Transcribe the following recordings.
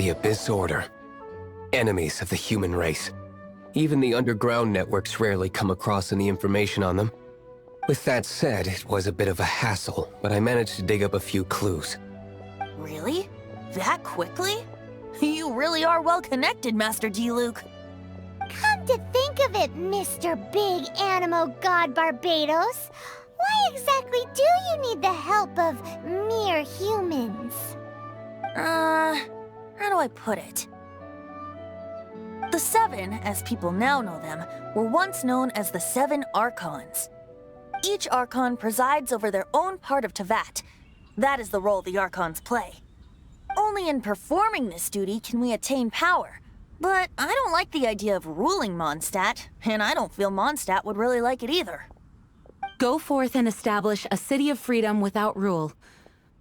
The Abyss Order. Enemies of the human race. Even the underground networks rarely come across any information on them. With that said, it was a bit of a hassle, but I managed to dig up a few clues. Really? That quickly? You really are well connected, Master D-Luke. Come to think of it, Mr. Big Animo God Barbados, why exactly do you need the help of mere humans? How do I put it? The Seven, as people now know them, were once known as the Seven Archons. Each Archon presides over their own part of Teyvat. That is the role the Archons play. Only in performing this duty can we attain power. But I don't like the idea of ruling Mondstadt, and I don't feel Mondstadt would really like it either. Go forth and establish a city of freedom without rule.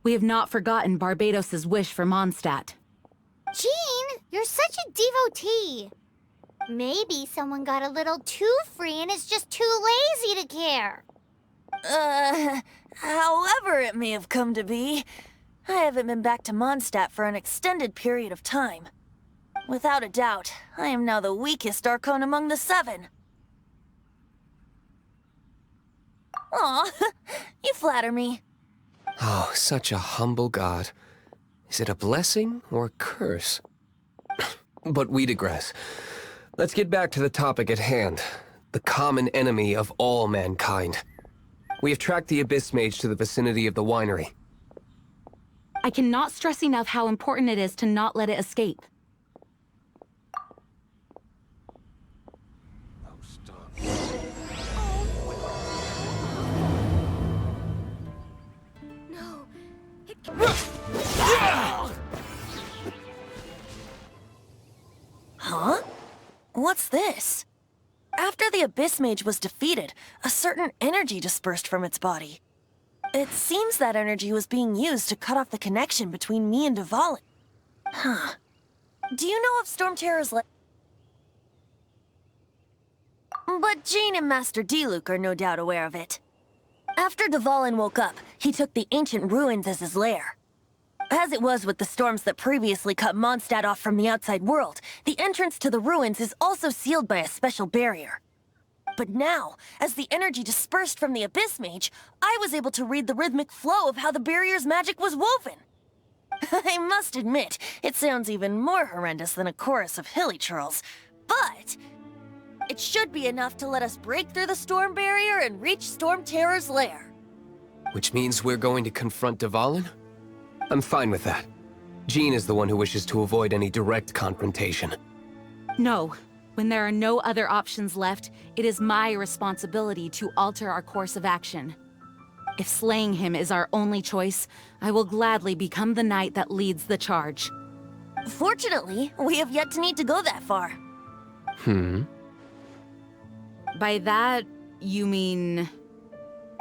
We have not forgotten Barbados' wish for Mondstadt. Jean, you're such a devotee. Maybe someone got a little too free and is just too lazy to care. However it may have come to be, I haven't been back to Mondstadt for an extended period of time. Without a doubt, I am now the weakest Archon among the Seven. Aw, you flatter me. Oh, such a humble god. Is it a blessing or a curse? But we digress. Let's get back to the topic at hand. The common enemy of all mankind. We have tracked the Abyss Mage to the vicinity of the winery. I cannot stress enough how important it is to not let it escape. No. Huh? What's this? After the Abyss Mage was defeated, a certain energy dispersed from its body. It seems that energy was being used to cut off the connection between me and Dvalin. Huh. Do you know if Storm Terror's But Jean and Master D-Luke are no doubt aware of it. After Dvalin woke up, he took the ancient ruins as his lair. As it was with the storms that previously cut Mondstadt off from the outside world, the entrance to the ruins is also sealed by a special barrier. But now, as the energy dispersed from the Abyss Mage, I was able to read the rhythmic flow of how the barrier's magic was woven. I must admit, it sounds even more horrendous than a chorus of hilly churls, but it should be enough to let us break through the storm barrier and reach Storm Terror's lair. Which means we're going to confront Dvalin? I'm fine with that. Jean is the one who wishes to avoid any direct confrontation. No. When there are no other options left, it is my responsibility to alter our course of action. If slaying him is our only choice, I will gladly become the knight that leads the charge. Fortunately, we have yet to need to go that far. By that, you mean...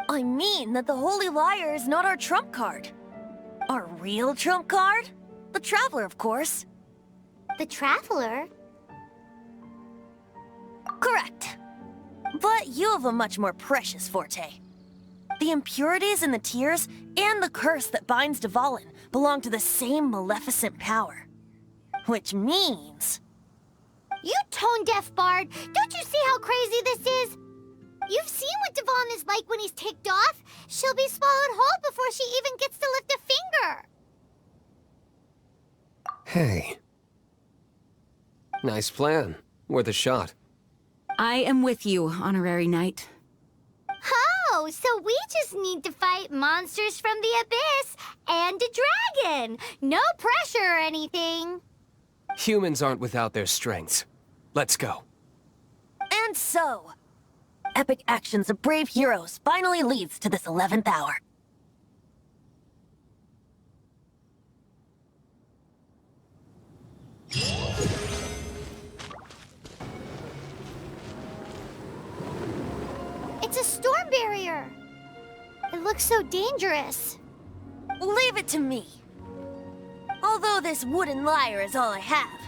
I mean that the Holy Liar is not our trump card. Our real trump card? The Traveler, of course. The Traveler? Correct. But you have a much more precious forte. The impurities in the tears and the curse that binds Dvalin belong to the same maleficent power. Which means... You tone-deaf bard! Don't you see how crazy this is? You've seen what Dvalin is like when he's ticked off. She'll be swallowed whole before she even gets to lift a finger. Hey. Nice plan. Worth a shot. I am with you, Honorary Knight. Oh, so we just need to fight monsters from the Abyss and a dragon. No pressure or anything. Humans aren't without their strengths. Let's go. And so, epic actions of brave heroes finally leads to this 11th hour. It's a storm barrier. It looks so dangerous. Leave it to me. Although this wooden lyre is all I have.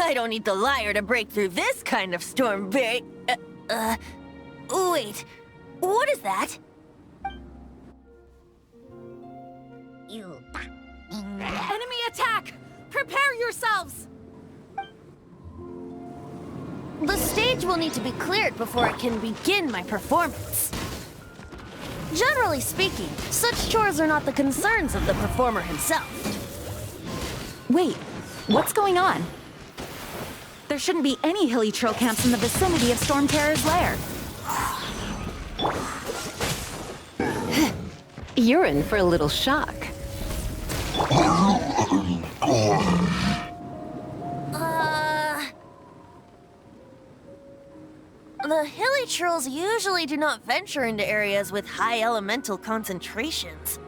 I don't need the lyre to break through this kind of storm barrier. Wait. What is that? Enemy attack! Prepare yourselves! The stage will need to be cleared before I can begin my performance. Generally speaking, such chores are not the concerns of the performer himself. Wait, what's going on? There shouldn't be any hilly trail camps in the vicinity of Storm Terror's lair. You're in for a little shock. The hilly trolls usually do not venture into areas with high elemental concentrations.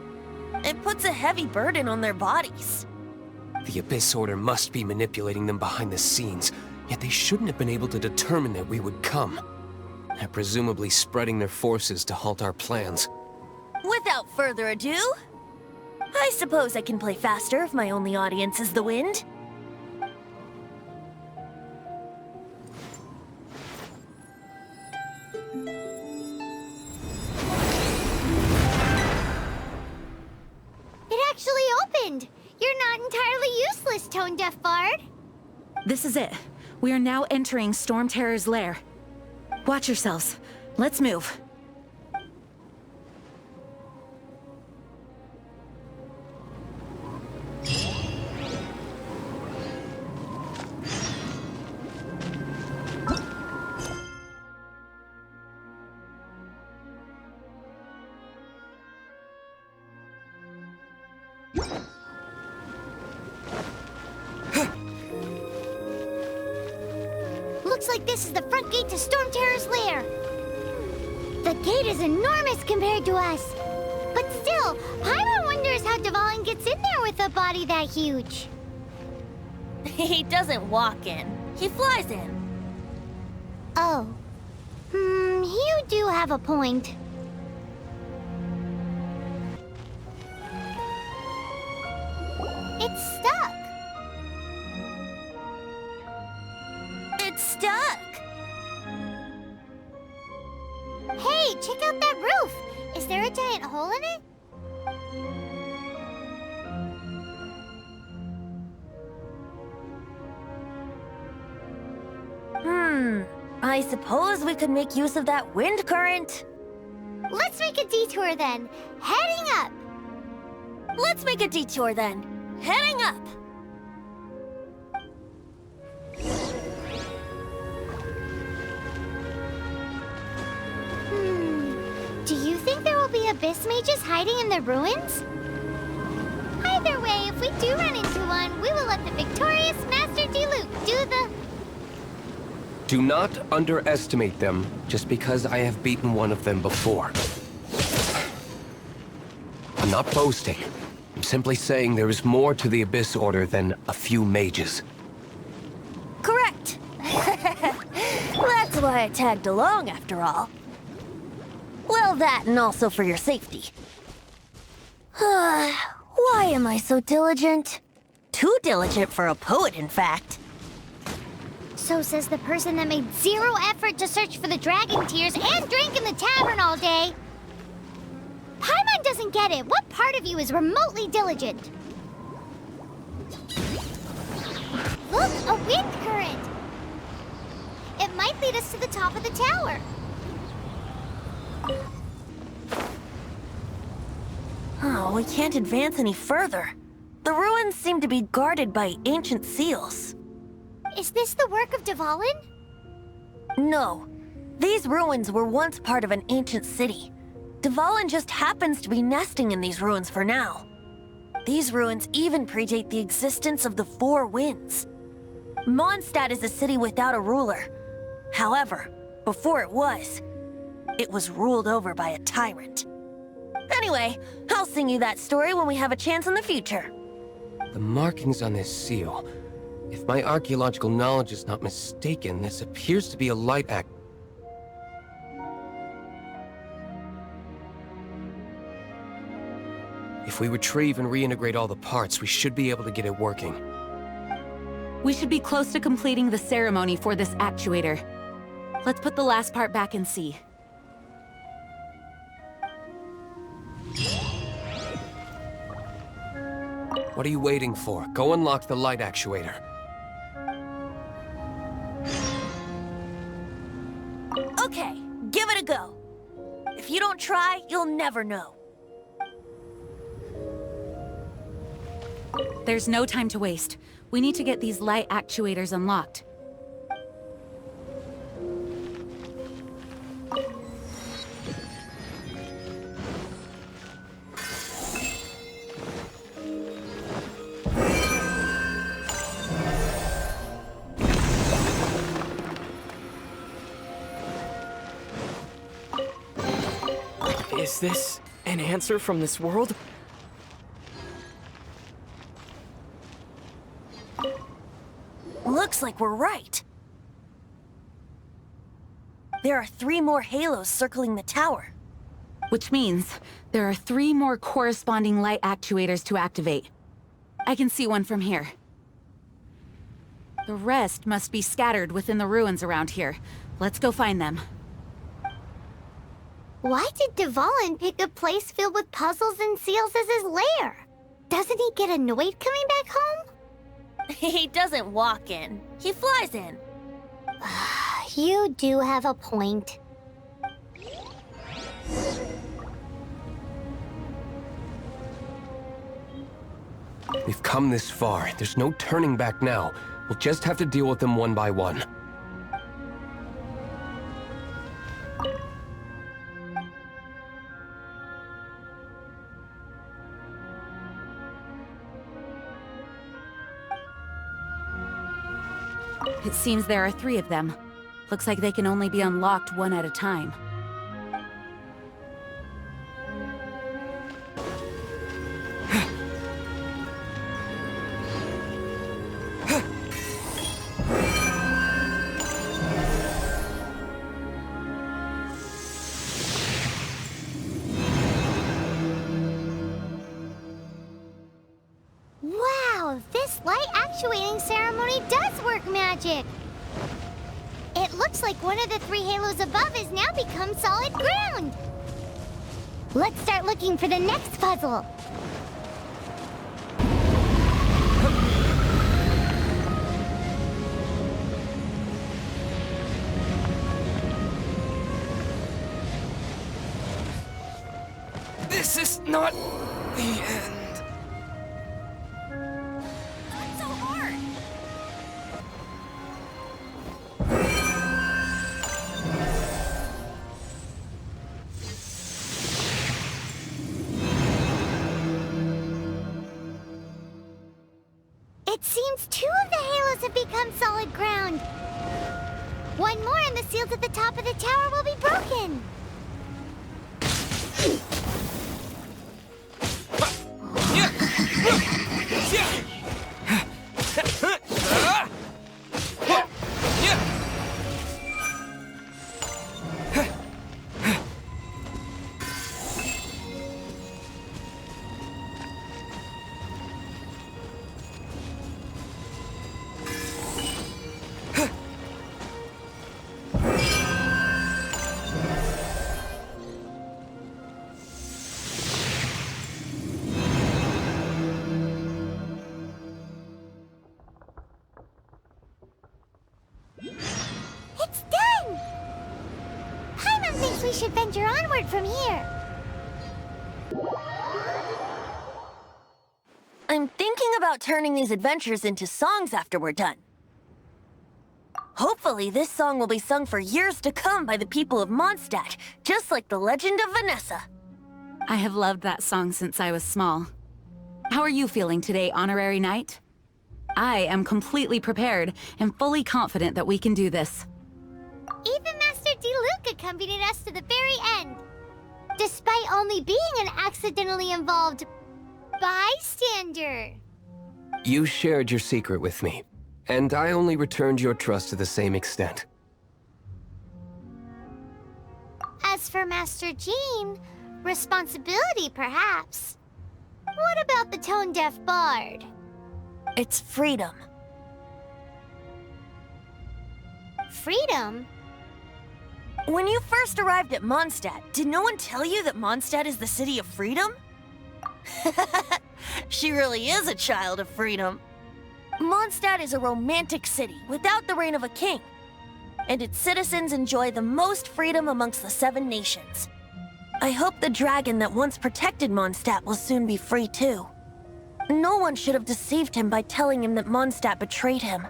It puts a heavy burden on their bodies. The Abyss Order must be manipulating them behind the scenes, yet they shouldn't have been able to determine that we would come. They're presumably spreading their forces to halt our plans. Without further ado, I suppose I can play faster if my only audience is the wind. It actually opened! You're not entirely useless, Tone Deaf Bard. This is it. We are now entering Storm Terror's lair. Watch yourselves. Let's move. Looks like this is the front gate to Storm Terror's lair. The gate is enormous compared to us. But still, Paimon wonders how Dvalin gets in there with a body that huge. He doesn't walk in, he flies in. Oh. You do have a point. It's stuck. It's stuck. Hey, check out that roof! Is there a giant hole in it? I suppose we could make use of that wind current. Let's make a detour then. Heading up! Let's make a detour then. Heading up. Do you think there will be abyss mages hiding in the ruins? Either way, if we do run into one, we will let the victorious Master Diluc do the... Do not underestimate them just because I have beaten one of them before. I'm not boasting. I'm simply saying there is more to the Abyss Order than a few mages. Correct. That's why I tagged along, after all. Well, that and also for your safety. Why am I so diligent? Too diligent for a poet, in fact. So says the person that made zero effort to search for the dragon tears and drank in the tavern all day. Paimon doesn't get it. What part of you is remotely diligent? Look, a wind current. It might lead us to the top of the tower. Oh, we can't advance any further. The ruins seem to be guarded by ancient seals. Is this the work of Dvalin? No. These ruins were once part of an ancient city. Dvalin just happens to be nesting in these ruins for now. These ruins even predate the existence of the Four Winds. Mondstadt is a city without a ruler. However, before it was ruled over by a tyrant. Anyway, I'll sing you that story when we have a chance in the future. The markings on this seal. If my archaeological knowledge is not mistaken, this appears to be a light act. If we retrieve and reintegrate all the parts, we should be able to get it working. We should be close to completing the ceremony for this actuator. Let's put the last part back and see. What are you waiting for? Go unlock the light actuator. Okay, give it a go. If you don't try, you'll never know. There's no time to waste. We need to get these light actuators unlocked. Is this an answer from this world? Looks like we're right. There are 3 more halos circling the tower. Which means there are 3 more corresponding light actuators to activate. I can see one from here. The rest must be scattered within the ruins around here. Let's go find them. Why did Dvalin pick a place filled with puzzles and seals as his lair? Doesn't he get annoyed coming back home? He doesn't walk in. He flies in. You do have a point. We've come this far. There's no turning back now. We'll just have to deal with them one by one. It seems there are 3 of them. Looks like they can only be unlocked one at a time. Wow, this light actuating ceremony does work magic! It looks like one of the 3 halos above has now become solid ground! Let's start looking for the next puzzle! This is not the end. Not so hard. It seems 2 of the halos have become solid ground! One more and the seals at the top of the tower will be broken! It's done! Paimon thinks we should venture onward from here. I'm thinking about turning these adventures into songs after we're done. Hopefully, this song will be sung for years to come by the people of Mondstadt, just like the legend of Vanessa. I have loved that song since I was small. How are you feeling today, Honorary Knight? I am completely prepared and fully confident that we can do this. Even Master Diluc accompanied us to the very end, despite only being an accidentally involved bystander. You shared your secret with me, and I only returned your trust to the same extent. As for Master Jean, responsibility perhaps. What about the tone-deaf bard? It's freedom. Freedom? When you first arrived at Mondstadt, did no one tell you that Mondstadt is the city of freedom? She really is a child of freedom. Mondstadt is a romantic city without the reign of a king, and its citizens enjoy the most freedom amongst the 7 nations. I hope the dragon that once protected Mondstadt will soon be free too. No one should have deceived him by telling him that Mondstadt betrayed him.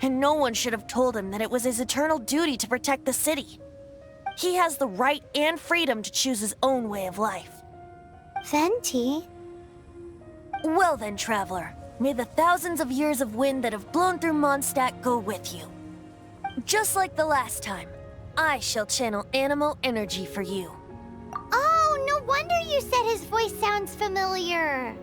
And no one should have told him that it was his eternal duty to protect the city. He has the right and freedom to choose his own way of life. Venti? Well then, traveler, may the thousands of years of wind that have blown through Mondstadt go with you. Just like the last time, I shall channel animal energy for you. Oh, no wonder you said his voice sounds familiar.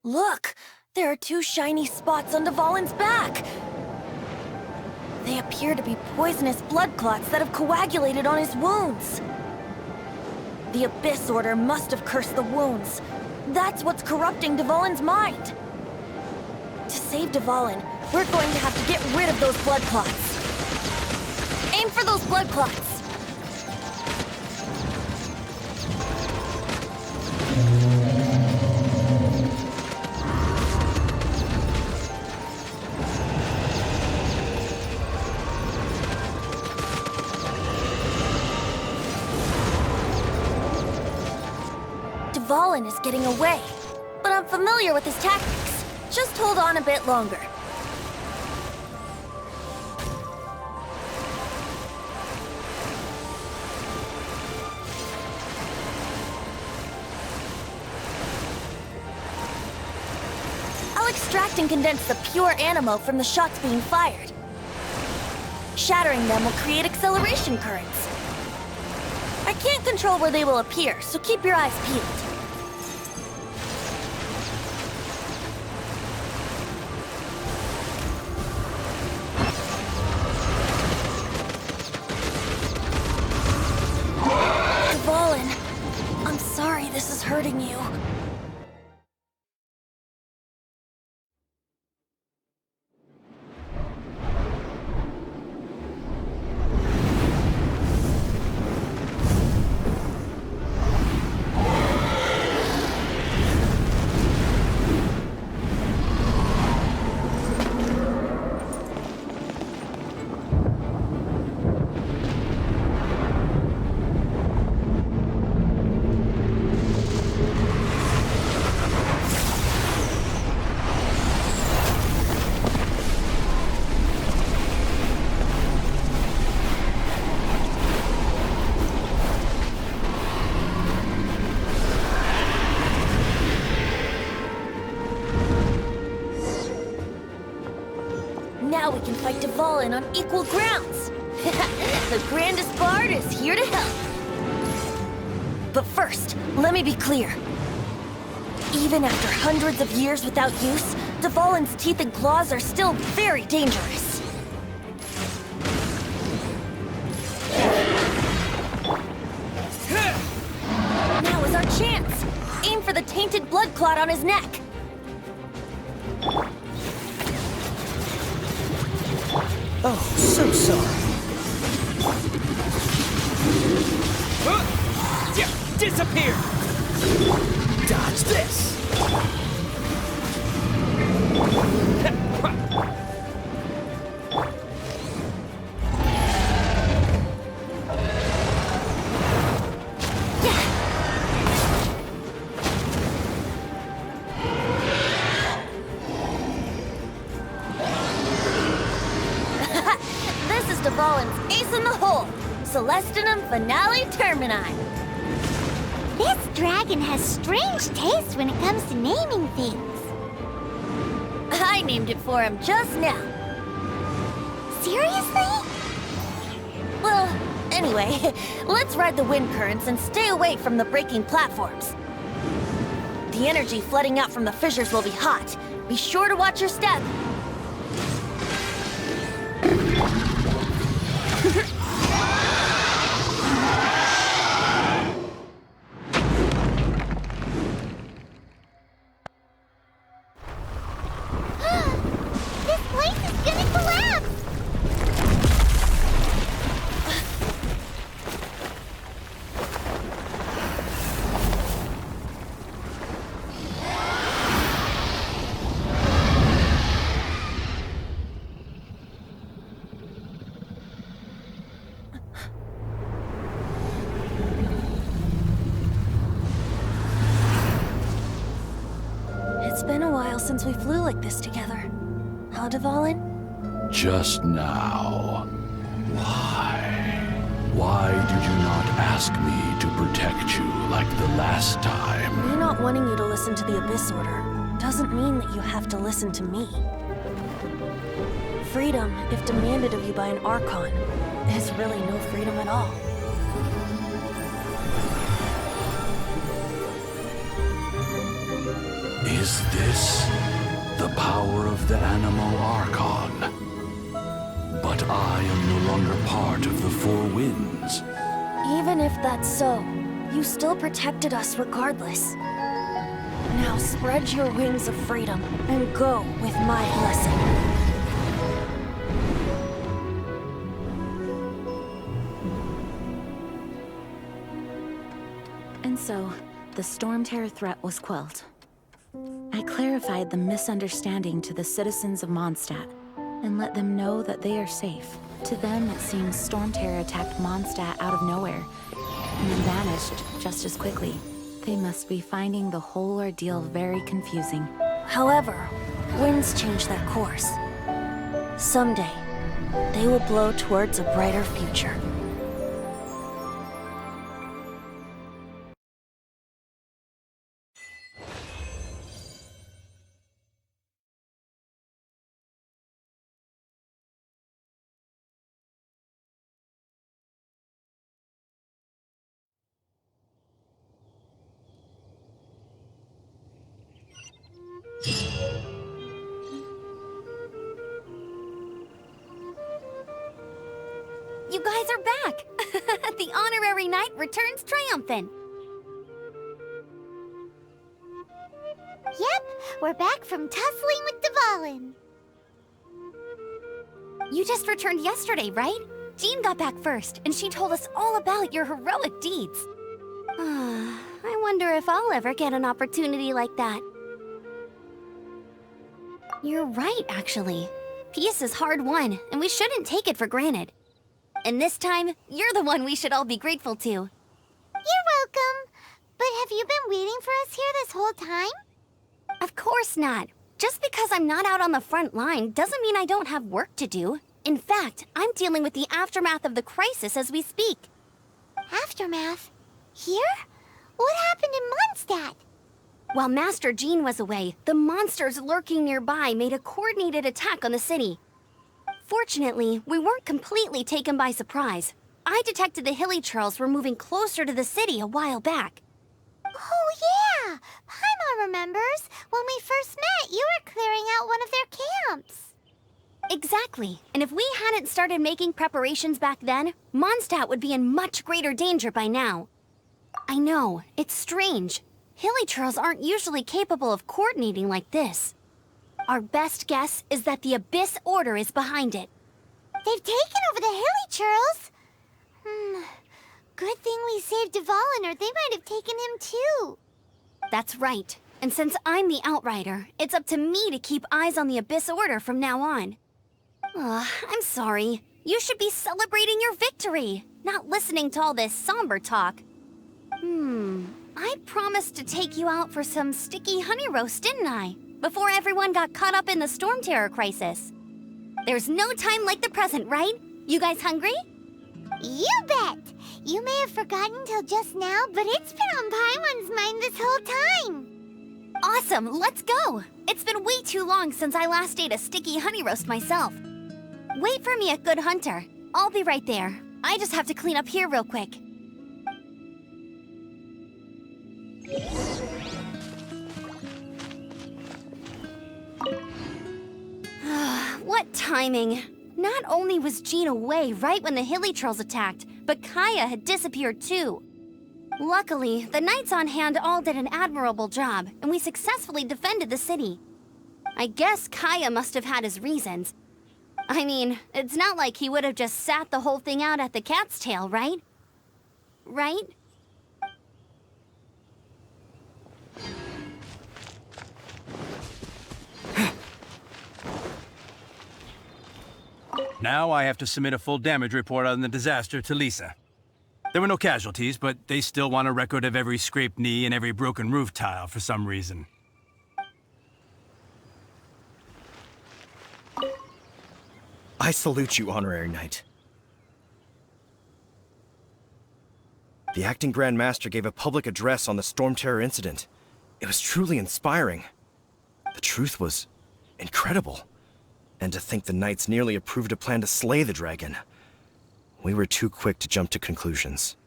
Look! There are 2 shiny spots on Dvalin's back! They appear to be poisonous blood clots that have coagulated on his wounds. The Abyss Order must have cursed the wounds. That's what's corrupting Dvalin's mind. To save Dvalin, we're going to have to get rid of those blood clots. Aim for those blood clots! Dvalin is getting away, but I'm familiar with his tactics. Just hold on a bit longer. I'll extract and condense the pure animo from the shots being fired. Shattering them will create acceleration currents. I can't control where they will appear, so keep your eyes peeled. Dvalin, I'm sorry this is hurting you. Now we can fight Dvalin on equal grounds. The grandest bard is here to help. But first, let me be clear. Even after hundreds of years without use, Dvalin's teeth and claws are still very dangerous. Now is our chance. Aim for the tainted blood clot on his neck. Oh, so sorry. Yeah, disappear! Dodge this! This is Dvalin's ace in the hole. Celestinum Finale Termini. This dragon has strange taste when it comes to naming things. I named it for him just now. Seriously? Well, anyway, let's ride the wind currents and stay away from the breaking platforms. The energy flooding out from the fissures will be hot. Be sure to watch your step. been a while since we flew like this together. Huh, Dvalin? Just now. Why? Why did you not ask me to protect you like the last time? Me not wanting you to listen to the Abyss Order doesn't mean that you have to listen to me. Freedom, if demanded of you by an Archon, is really no freedom at all. Is this the power of the Animal Archon? But I am no longer part of the Four Winds. Even if that's so, you still protected us regardless. Now spread your wings of freedom and go with my blessing. And so, the Storm Terror threat was quelled. I clarified the misunderstanding to the citizens of Mondstadt, and let them know that they are safe. To them, it seems Storm Terror attacked Mondstadt out of nowhere, and then vanished just as quickly. They must be finding the whole ordeal very confusing. However, winds change their course. Someday, they will blow towards a brighter future. You guys are back! The honorary knight returns triumphant. Yep, we're back from tussling with Dvalin. You just returned yesterday, right? Jean got back first, and she told us all about your heroic deeds. I wonder if I'll ever get an opportunity like that. You're right, actually. Peace is hard won, and we shouldn't take it for granted. And this time, you're the one we should all be grateful to. You're welcome. But have you been waiting for us here this whole time? Of course not. Just because I'm not out on the front line doesn't mean I don't have work to do. In fact, I'm dealing with the aftermath of the crisis as we speak. Aftermath? Here? What happened in Mondstadt? While Master Jean was away, the monsters lurking nearby made a coordinated attack on the city. Fortunately, we weren't completely taken by surprise. I detected the Hilly Churls were moving closer to the city a while back. Oh yeah! Paimon remembers. When we first met, you were clearing out one of their camps. Exactly. And if we hadn't started making preparations back then, Mondstadt would be in much greater danger by now. I know, it's strange. Hilly Churls aren't usually capable of coordinating like this. Our best guess is that the Abyss Order is behind it. They've taken over the Hilly Churls? Good thing we saved Dvalin, or they might have taken him too. That's right. And since I'm the Outrider, it's up to me to keep eyes on the Abyss Order from now on. I'm sorry. You should be celebrating your victory, not listening to all this somber talk. I promised to take you out for some sticky honey roast, didn't I? Before everyone got caught up in the Storm Terror crisis. There's no time like the present, right? You guys hungry? You bet! You may have forgotten till just now, but it's been on Paimon's mind this whole time. Awesome, let's go! It's been way too long since I last ate a sticky honey roast myself. Wait for me at Good Hunter. I'll be right there. I just have to clean up here real quick. What timing! Not only was Jean away right when the Hilly Trolls attacked, but Kaya had disappeared too. Luckily, the knights on hand all did an admirable job, and we successfully defended the city. I guess Kaya must have had his reasons. I mean, it's not like he would have just sat the whole thing out at the cat's tail, right? Right? Now I have to submit a full damage report on the disaster to Lisa. There were no casualties, but they still want a record of every scraped knee and every broken roof tile for some reason. I salute you, Honorary Knight. The Acting Grand Master gave a public address on the Storm Terror incident. It was truly inspiring. The truth was incredible. And to think the Knights nearly approved a plan to slay the dragon. We were too quick to jump to conclusions.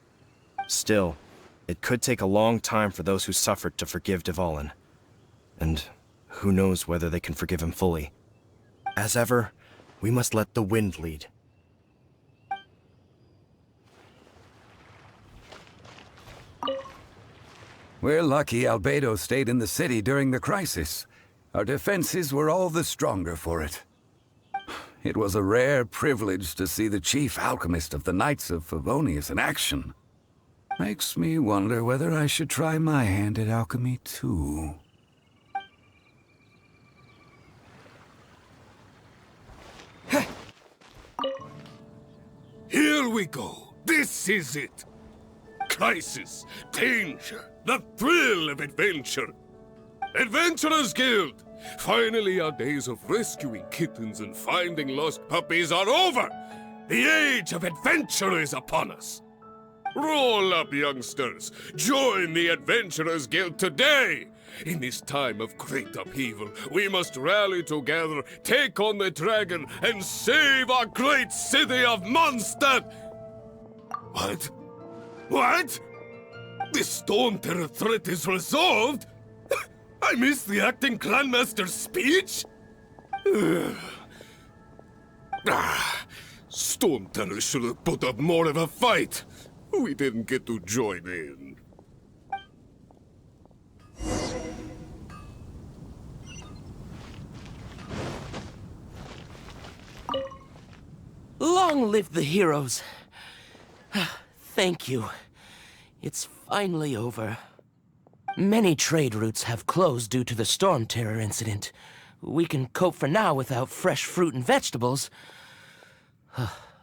Still, it could take a long time for those who suffered to forgive Dvalin. And who knows whether they can forgive him fully. As ever, we must let the wind lead. We're lucky Albedo stayed in the city during the crisis. Our defenses were all the stronger for it. It was a rare privilege to see the chief alchemist of the Knights of Favonius in action. Makes me wonder whether I should try my hand at alchemy too. Here we go. This is it. Crisis, danger, the thrill of adventure. Adventurers Guild! Finally, our days of rescuing kittens and finding lost puppies are over! The age of adventure is upon us! Roll up, youngsters! Join the Adventurers Guild today! In this time of great upheaval, we must rally together, take on the dragon, and save our great city of Mondstadt! What? What? The Storm Terror threat is resolved? I missed the Acting Grandmaster's speech? Storm Terror should have put up more of a fight. We didn't get to join in. Long live the heroes. Thank you. It's finally over. Many trade routes have closed due to the Storm Terror incident. We can cope for now without fresh fruit and vegetables.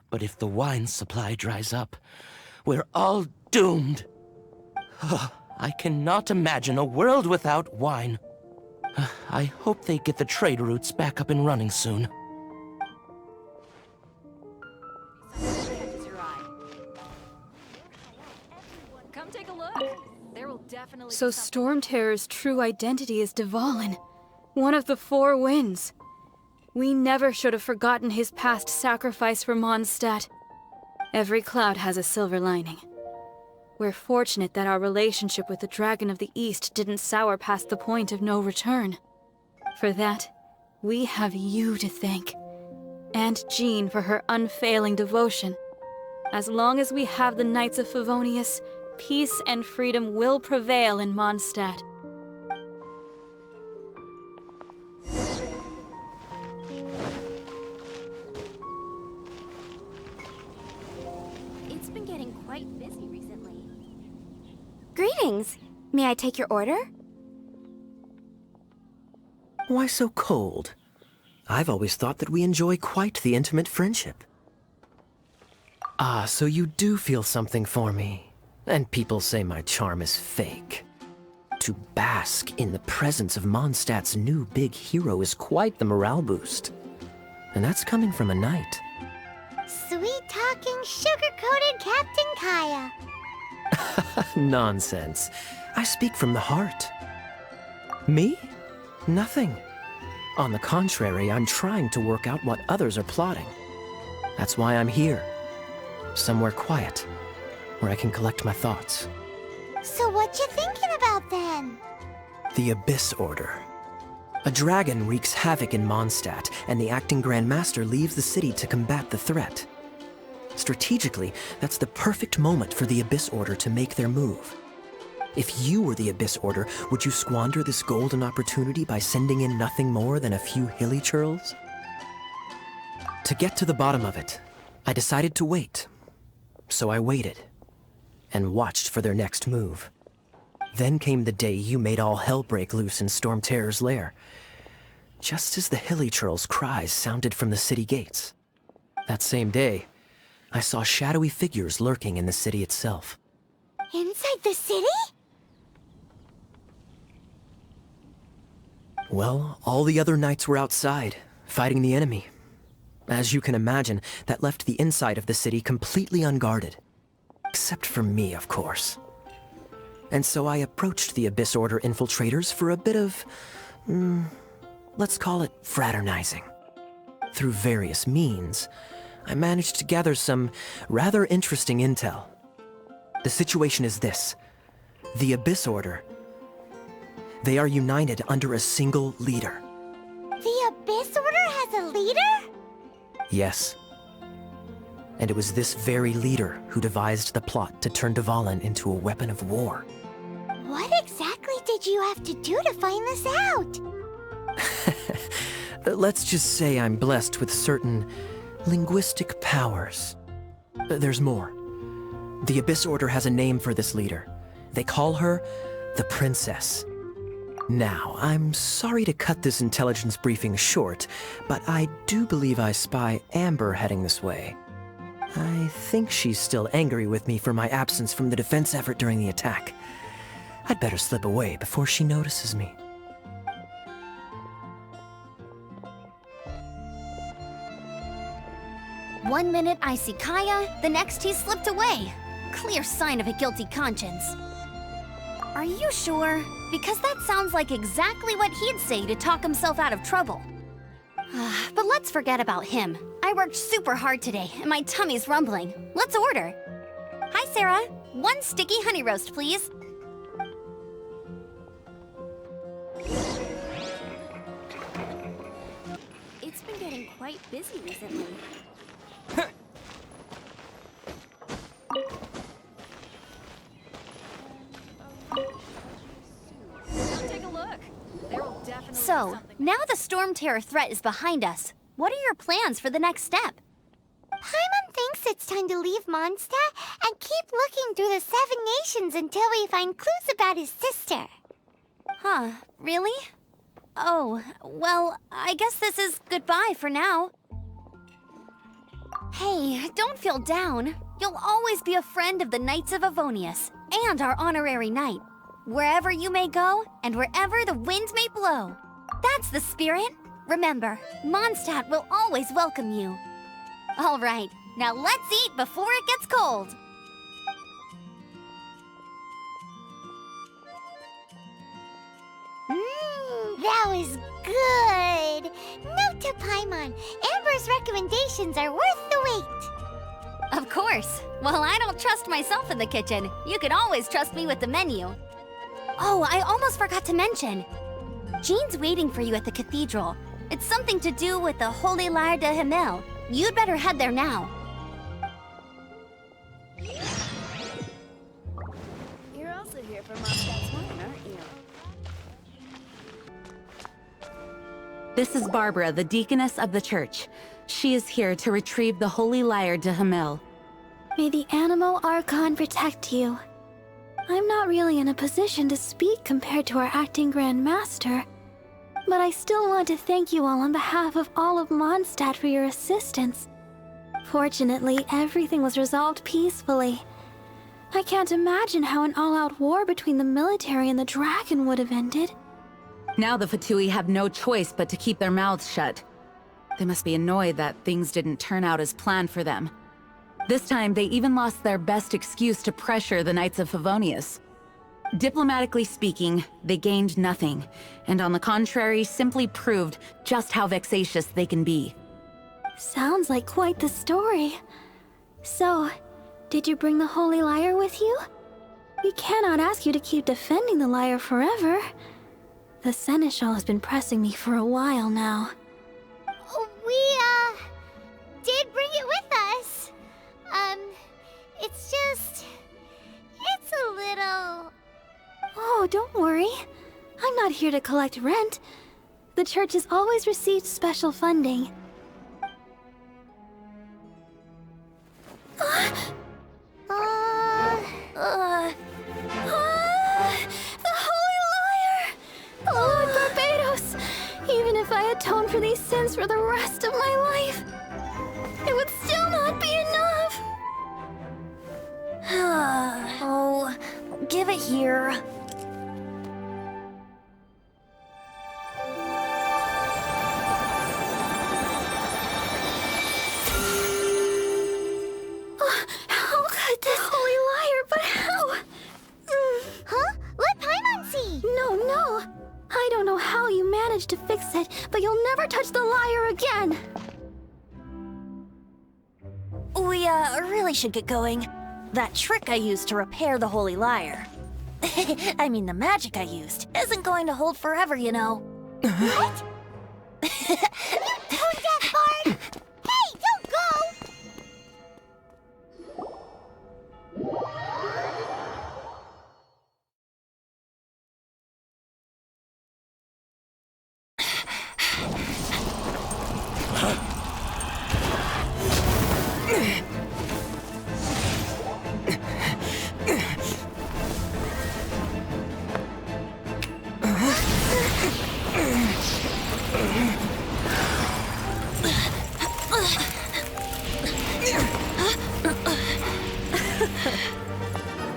But if the wine supply dries up, we're all doomed. I cannot imagine a world without wine. I hope they get the trade routes back up and running soon. Come take a look. There will definitely So Storm Terror's true identity is Dvalin, one of the Four Winds. We never should have forgotten his past sacrifice for Mondstadt. Every cloud has a silver lining. We're fortunate that our relationship with the Dragon of the East didn't sour past the point of no return. For that, we have you to thank. And Jean for her unfailing devotion. As long as we have the Knights of Favonius, peace and freedom will prevail in Mondstadt. It's been getting quite busy recently. Greetings. May I take your order? Why so cold? I've always thought that we enjoy quite the intimate friendship. Ah, so you do feel something for me. And people say my charm is fake. To bask in the presence of Mondstadt's new big hero is quite the morale boost. And that's coming from a knight. Sweet-talking, sugar-coated Captain Kaya. Nonsense. I speak from the heart. Me? Nothing. On the contrary, I'm trying to work out what others are plotting. That's why I'm here. Somewhere quiet, where I can collect my thoughts. So what you thinking about then? The Abyss Order. A dragon wreaks havoc in Mondstadt, and the Acting Grand Master leaves the city to combat the threat. Strategically, that's the perfect moment for the Abyss Order to make their move. If you were the Abyss Order, would you squander this golden opportunity by sending in nothing more than a few hilly churls? To get to the bottom of it, I decided to wait. So I waited, and watched for their next move. Then came the day you made all hell break loose in Storm Terror's lair, just as the hilly churls' cries sounded from the city gates. That same day, I saw shadowy figures lurking in the city itself. Inside the city? Well, all the other knights were outside, fighting the enemy. As you can imagine, that left the inside of the city completely unguarded. Except for me, of course. And so I approached the Abyss Order infiltrators for a bit of, let's call it fraternizing. Through various means, I managed to gather some rather interesting intel. The situation is this. The Abyss Order, they are united under a single leader. The Abyss Order has a leader? Yes. And it was this very leader who devised the plot to turn Dvalin into a weapon of war. What exactly did you have to do to find this out? Let's just say I'm blessed with certain linguistic powers. There's more. The Abyss Order has a name for this leader. They call her the Princess. Now, I'm sorry to cut this intelligence briefing short, but I do believe I spy Amber heading this way. I think she's still angry with me for my absence from the defense effort during the attack. I'd better slip away before she notices me. One minute I see Kaya, the next he's slipped away. Clear sign of a guilty conscience. Are you sure? Because that sounds like exactly what he'd say to talk himself out of trouble. But let's forget about him. I worked super hard today, and my tummy's rumbling. Let's order. Hi, Sarah. 1 sticky honey roast, please. It's been getting quite busy recently. Take a look. There'll definitely So, now the Storm Terror threat is behind us. What are your plans for the next step? Paimon thinks it's time to leave Mondstadt and keep looking through the 7 nations until we find clues about his sister. Huh, really? Oh, well, I guess this is goodbye for now. Hey, don't feel down. You'll always be a friend of the Knights of Avonius, and our honorary knight. Wherever you may go, and wherever the wind may blow. That's the spirit. Remember, Mondstadt will always welcome you. All right, now let's eat before it gets cold. That was good. Note to Paimon, Amber's recommendations are worth the wait. Of course. Well, I don't trust myself in the kitchen. You can always trust me with the menu. Oh, I almost forgot to mention. Jean's waiting for you at the cathedral. It's something to do with the Holy Lyre de Himmel. You'd better head there now. You're also here for Mondstadt's wine, aren't you? This is Barbara, the deaconess of the church. She is here to retrieve the Holy Lyre de Himmel. May the Animo Archon protect you. I'm not really in a position to speak compared to our acting Grand Master, but I still want to thank you all on behalf of all of Mondstadt for your assistance. Fortunately, everything was resolved peacefully. I can't imagine how an all-out war between the military and the dragon would have ended. Now the Fatui have no choice but to keep their mouths shut. They must be annoyed that things didn't turn out as planned for them. This time, they even lost their best excuse to pressure the Knights of Favonius. Diplomatically speaking, they gained nothing, and on the contrary, simply proved just how vexatious they can be. Sounds like quite the story. So, did you bring the Holy Lyre with you? We cannot ask you to keep defending the Lyre forever. The Seneschal has been pressing me for a while now. We, did bring it with us. It's a little... Oh, don't worry. I'm not here to collect rent. The church has always received special funding. The Holy Lyre! Lord Barbados! Even if I atone for these sins for the rest of my life, it would still not be enough! Oh, give it here. managed to fix it, but you'll never touch the lyre again! We, really should get going. That trick I used to repair the Holy Lyre. I mean, the magic I used isn't going to hold forever, you know. What? You tone deaf, Bard! Hey, don't go!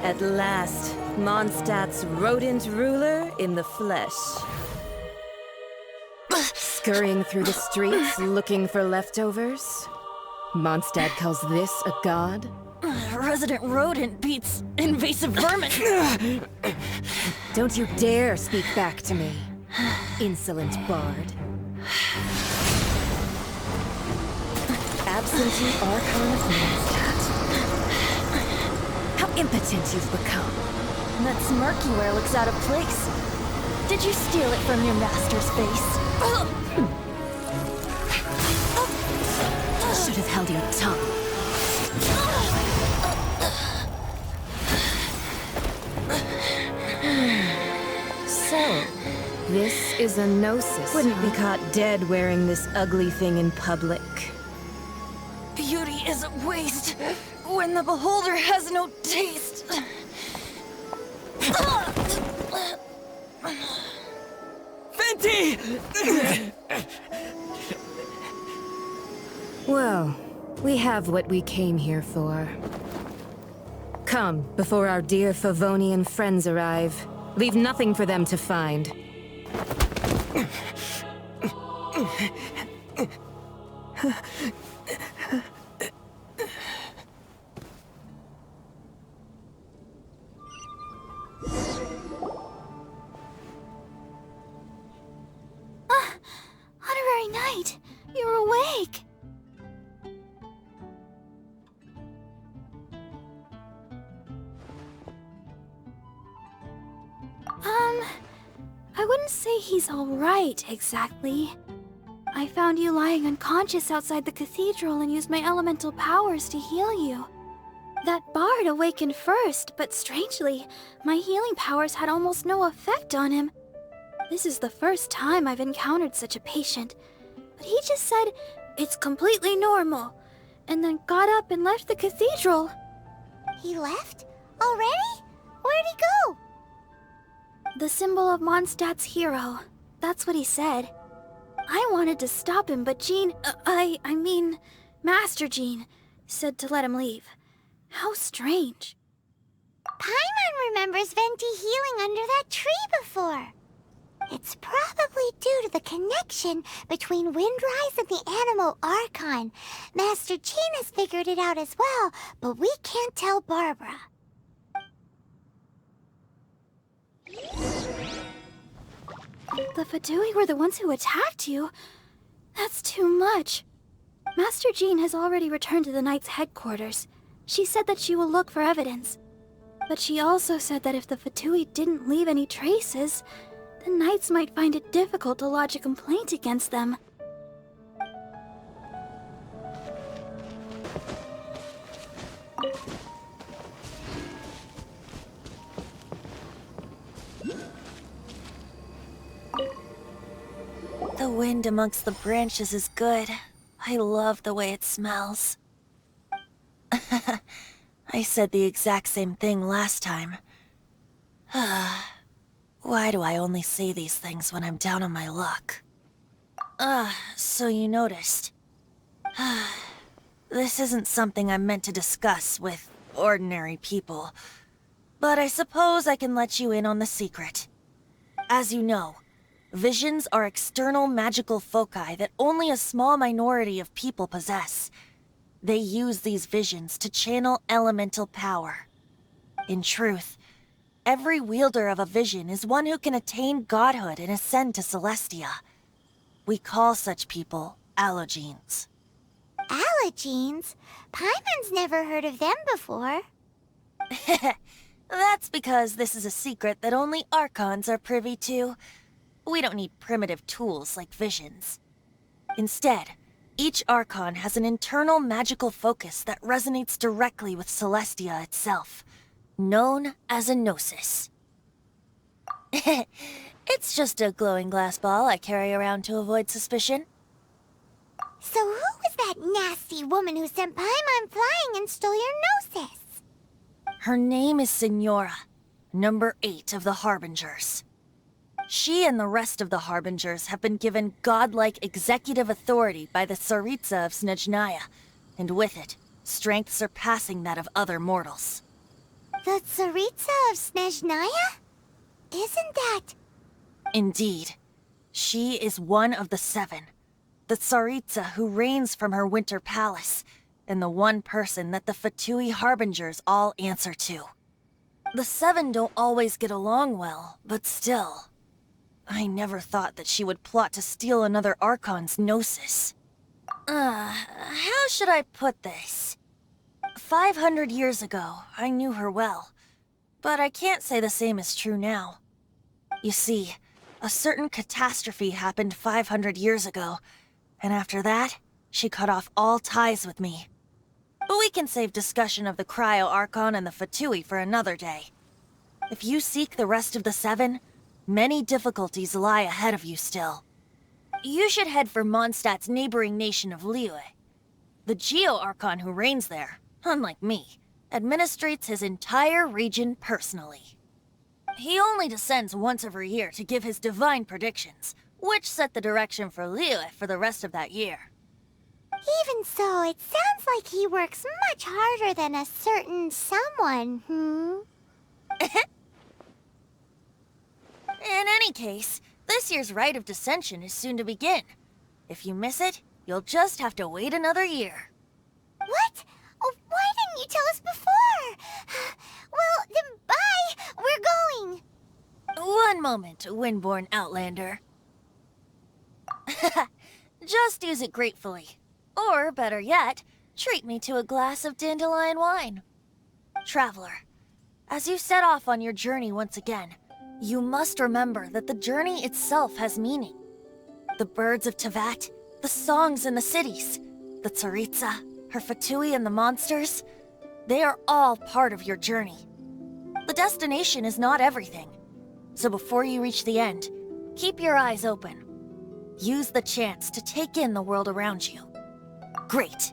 At last, Mondstadt's rodent ruler in the flesh. Scurrying through the streets looking for leftovers? Mondstadt calls this a god? Resident rodent beats invasive vermin. Don't you dare speak back to me, insolent bard. Absentee Archon of Mondstadt. How impotent you've become. That smirk you wear looks out of place. Did you steal it from your master's face? Should have held your tongue. So, this is a gnosis. Wouldn't be caught dead wearing this ugly thing in public. Beauty is a waste when the beholder has no taste. Fenty! Well, we have what we came here for. Come, before our dear Favonian friends arrive. Leave nothing for them to find. Honorary Knight, you're awake! I wouldn't say he's alright, exactly. I found you lying unconscious outside the cathedral and used my elemental powers to heal you. That bard awakened first, but strangely, my healing powers had almost no effect on him. This is the first time I've encountered such a patient, but he just said, it's completely normal, and then got up and left the cathedral. He left? Already? Where'd he go? The symbol of Mondstadt's hero. That's what he said. I wanted to stop him, but Jean, I mean, Master Jean, said to let him leave. How strange. Paimon remembers Venti healing under that tree before. It's probably due to the connection between Windrise and the Animal Archon. Master Jean has figured it out as well, but we can't tell Barbara. The Fatui were the ones who attacked you? That's too much. Master Jean has already returned to the Knight's headquarters. She said that she will look for evidence. But she also said that if the Fatui didn't leave any traces, the Knights might find it difficult to lodge a complaint against them. The wind amongst the branches is good. I love the way it smells. I said the exact same thing last time. Why do I only say these things when I'm down on my luck? So you noticed. This isn't something I'm meant to discuss with ordinary people. But I suppose I can let you in on the secret. As you know, visions are external magical foci that only a small minority of people possess. They use these visions to channel elemental power. In truth, every wielder of a vision is one who can attain godhood and ascend to Celestia. We call such people allogenes. Allogenes? Paimon's never heard of them before. That's because this is a secret that only Archons are privy to. We don't need primitive tools like visions. Instead, each Archon has an internal magical focus that resonates directly with Celestia itself, known as a gnosis. It's just a glowing glass ball I carry around to avoid suspicion. So who was that nasty woman who sent Paimon flying and stole your gnosis? Her name is Signora, number 8 of the Harbingers. She and the rest of the Harbingers have been given godlike executive authority by the Tsaritsa of Snezhnaya, and with it, strength surpassing that of other mortals. The Tsaritsa of Snezhnaya? Isn't that... Indeed. She is one of the 7, the Tsaritsa who reigns from her winter palace, and the one person that the Fatui Harbingers all answer to. The 7 don't always get along well, but still. I never thought that she would plot to steal another Archon's gnosis. How should I put this? 500 years ago, I knew her well, but I can't say the same is true now. You see, a certain catastrophe happened 500 years ago, and after that, she cut off all ties with me. But we can save discussion of the Cryo Archon and the Fatui for another day. If you seek the rest of the 7, many difficulties lie ahead of you still. You should head for Mondstadt's neighboring nation of Liyue. The Geo-Archon who reigns there, unlike me, administrates his entire region personally. He only descends once every year to give his divine predictions, which set the direction for Liyue for the rest of that year. Even so, it sounds like he works much harder than a certain someone, In any case, this year's Rite of Dissension is soon to begin. If you miss it, you'll just have to wait another year. What? Oh, why didn't you tell us before? Well, then bye! We're going! One moment, Windborn Outlander. Just use it gratefully. Or, better yet, treat me to a glass of dandelion wine. Traveler, as you set off on your journey once again, you must remember that the journey itself has meaning. The birds of Tevat, the songs in the cities, the Tsaritsa, her Fatui and the monsters, they are all part of your journey. The destination is not everything. So before you reach the end, keep your eyes open. Use the chance to take in the world around you. Great.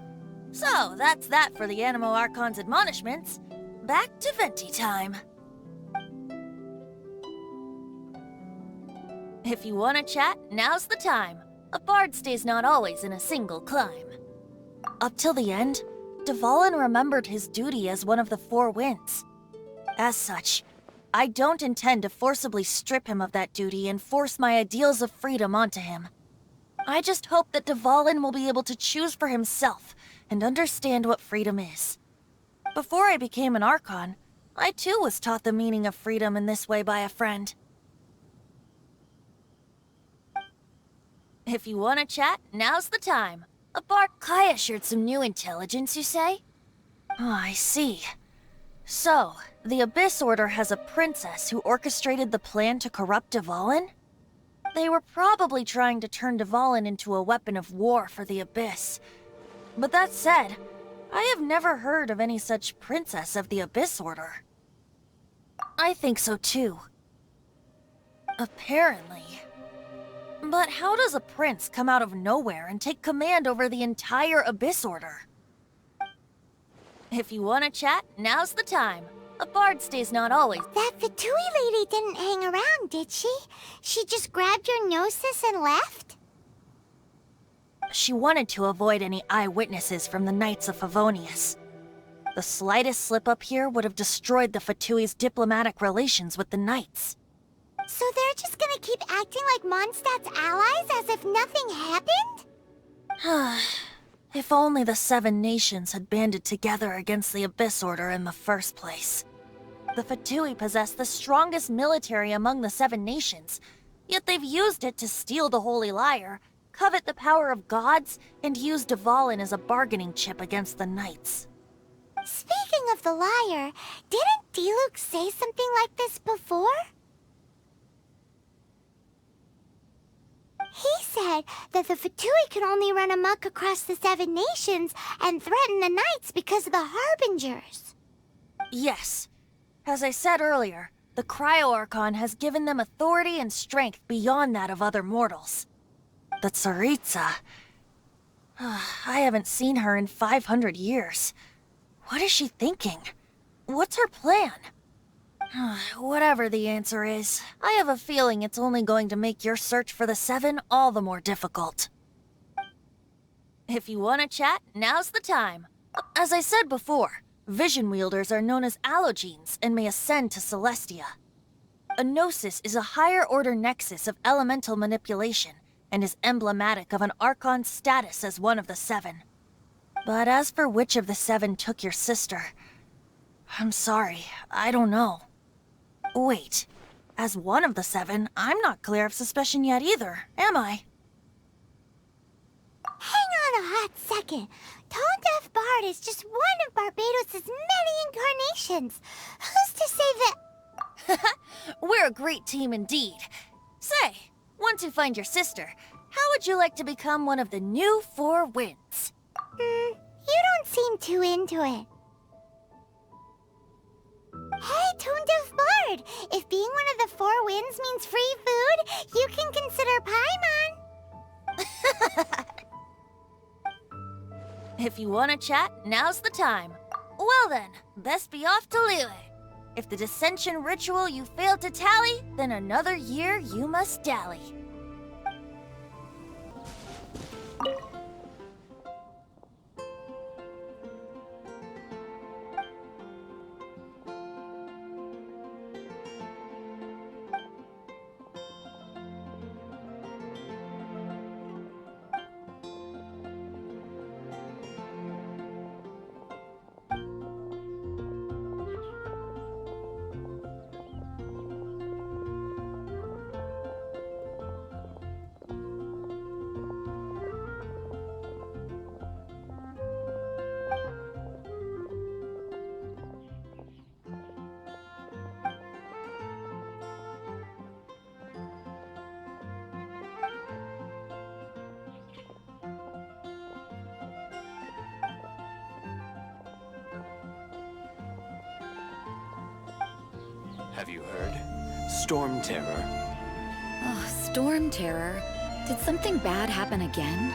So, that's that for the Animo Archon's admonishments. Back to Venti time. If you want to chat, now's the time. A bard stays not always in a single climb. Up till the end, Dvalin remembered his duty as one of the 4 winds. As such, I don't intend to forcibly strip him of that duty and force my ideals of freedom onto him. I just hope that Dvalin will be able to choose for himself and understand what freedom is. Before I became an Archon, I too was taught the meaning of freedom in this way by a friend. If you want to chat, now's the time. A bard Kaya shared some new intelligence, you say? Oh, I see. So, the Abyss Order has a princess who orchestrated the plan to corrupt Dvalin? They were probably trying to turn Dvalin into a weapon of war for the Abyss. But that said, I have never heard of any such princess of the Abyss Order. I think so too. Apparently. But how does a prince come out of nowhere and take command over the entire Abyss Order? If you want to chat, now's the time. A bard stays not always. That Fatui lady didn't hang around, did she? She just grabbed your gnosis and left? She wanted to avoid any eyewitnesses from the Knights of Favonius. The slightest slip-up here would have destroyed the Fatui's diplomatic relations with the Knights. So they're just gonna keep acting like Mondstadt's allies as if nothing happened? If only the 7 nations had banded together against the Abyss Order in the first place. The Fatui possess the strongest military among the 7 nations, yet they've used it to steal the Holy Lyre, covet the power of gods, and use Dvalin as a bargaining chip against the Knights. Speaking of the lyre, didn't Diluc say something like this before? He said that the Fatui can only run amok across the 7 nations and threaten the Knights because of the Harbingers. Yes. As I said earlier, the Cryo-Archon has given them authority and strength beyond that of other mortals. The Tsaritsa... I haven't seen her in 500 years. What is she thinking? What's her plan? Whatever the answer is, I have a feeling it's only going to make your search for the 7 all the more difficult. If you want to chat, now's the time. As I said before, vision wielders are known as allogenes and may ascend to Celestia. A gnosis is a higher-order nexus of elemental manipulation and is emblematic of an Archon's status as one of the 7. But as for which of the 7 took your sister, I'm sorry, I don't know. Wait, as one of the 7, I'm not clear of suspicion yet either, am I? Hang on a hot second. Tone Deaf Bard is just one of Barbados' many incarnations. Who's to say that... We're a great team indeed. Say, once you find your sister, how would you like to become one of the new 4 Winds? You don't seem too into it. Hey, Tone Deaf Bard! If being one of the 4 Winds means free food, you can consider Paimon. If you want to chat, now's the time. Well then, best be off to Liyue. If the dissension ritual you failed to tally, then another year you must dally. Have you heard? Storm Terror. Oh, Storm Terror? Did something bad happen again?